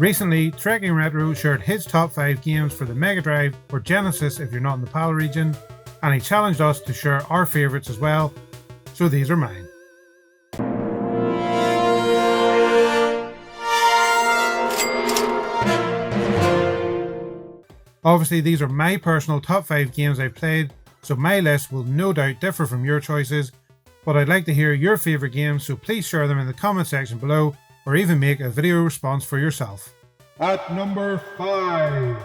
Recently, Trekking Retro shared his top 5 games for the Mega Drive or Genesis if you're not in the PAL region, and he challenged us to share our favourites as well, so these are mine. Obviously these are my personal top 5 games I've played, so my list will no doubt differ from your choices, but I'd like to hear your favourite games, so please share them in the comment section below, or even make a video response for yourself. At number 5,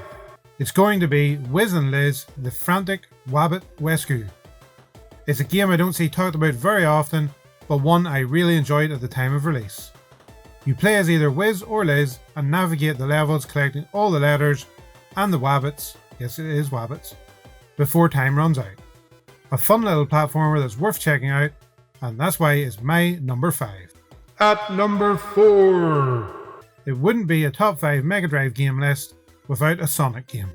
it's going to be Wiz and Liz, The Frantic Wabbit Rescue. It's a game I don't see talked about very often, but one I really enjoyed at the time of release. You play as either Wiz or Liz and navigate the levels collecting all the letters and the wabbits, yes it is wabbits, before time runs out. A fun little platformer that's worth checking out, and that's why it's my number 5. At number 4, it wouldn't be a top 5 Mega Drive game list without a Sonic game.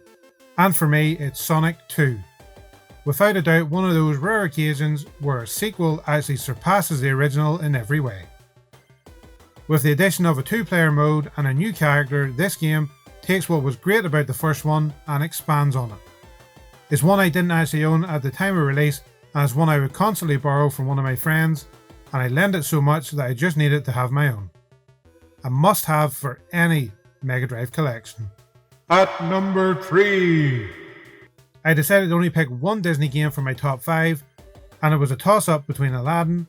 And for me, it's Sonic 2. Without a doubt, one of those rare occasions where a sequel actually surpasses the original in every way. With the addition of a 2-player mode and a new character, this game takes what was great about the first one and expands on it. It's one I didn't actually own at the time of release, and it's one I would constantly borrow from one of my friends, and I lend it so much that I just needed to have my own. A must-have for any Mega Drive collection. At number 3, I decided to only pick one Disney game for my top 5, and it was a toss-up between Aladdin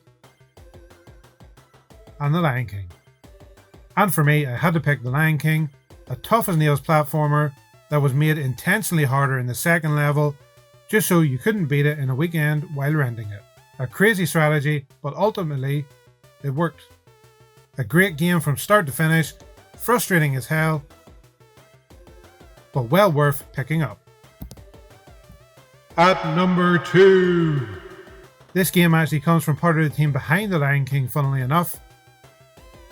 and The Lion King. And for me, I had to pick The Lion King, a tough as nails platformer that was made intentionally harder in the second level, just so you couldn't beat it in a weekend while renting it. A crazy strategy, but ultimately, it worked. A great game from start to finish, frustrating as hell, but well worth picking up. At number 2, this game actually comes from part of the team behind The Lion King, funnily enough.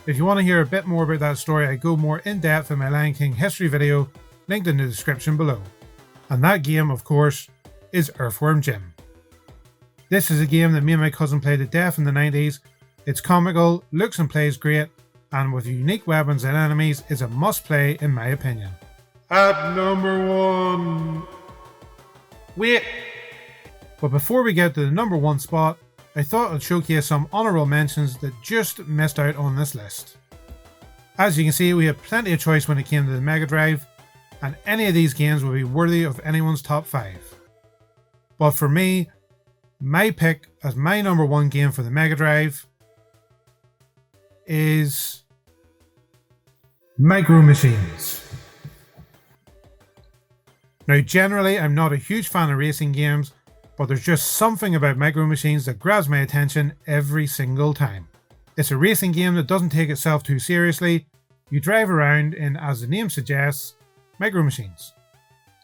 If you want to hear a bit more about that story, I go more in depth in my Lion King history video, linked in the description below. And that game, of course, is Earthworm Gym. This is a game that me and my cousin played to death in the 90s. It's comical, looks and plays great, and with unique weapons and enemies is a must play in my opinion. At number 1... Wait! But before we get to the number 1 spot, I thought I'd showcase some honourable mentions that just missed out on this list. As you can see, we had plenty of choice when it came to the Mega Drive, and any of these games would be worthy of anyone's top 5. But for me, my pick as my number 1 game for the Mega Drive is Micro Machines. Now generally I'm not a huge fan of racing games, but there's just something about Micro Machines that grabs my attention every single time. It's a racing game that doesn't take itself too seriously. You drive around in, as the name suggests, Micro Machines.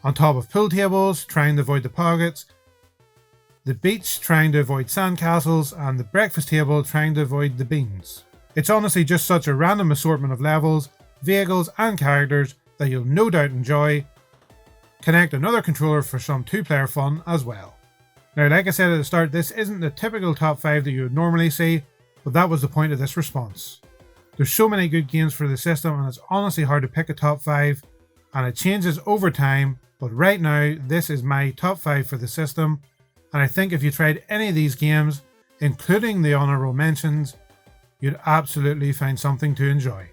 On top of pool tables, trying to avoid the pockets, the beach trying to avoid sandcastles, and the breakfast table trying to avoid the beans. It's honestly just such a random assortment of levels, vehicles and characters that you'll no doubt enjoy. Connect another controller for some 2-player fun as well. Now, like I said at the start, this isn't the typical top 5 that you would normally see, but that was the point of this response. There's so many good games for the system, and it's honestly hard to pick a top 5, and it changes over time, but right now, this is my top 5 for the system, and I think if you tried any of these games, including the honourable mentions, you'd absolutely find something to enjoy.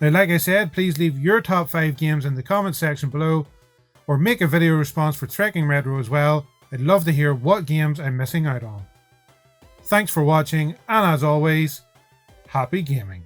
Now, like I said, please leave your top 5 games in the comment section below, or make a video response for Trekking Retro as well. I'd love to hear what games I'm missing out on. Thanks for watching, and as always, happy gaming.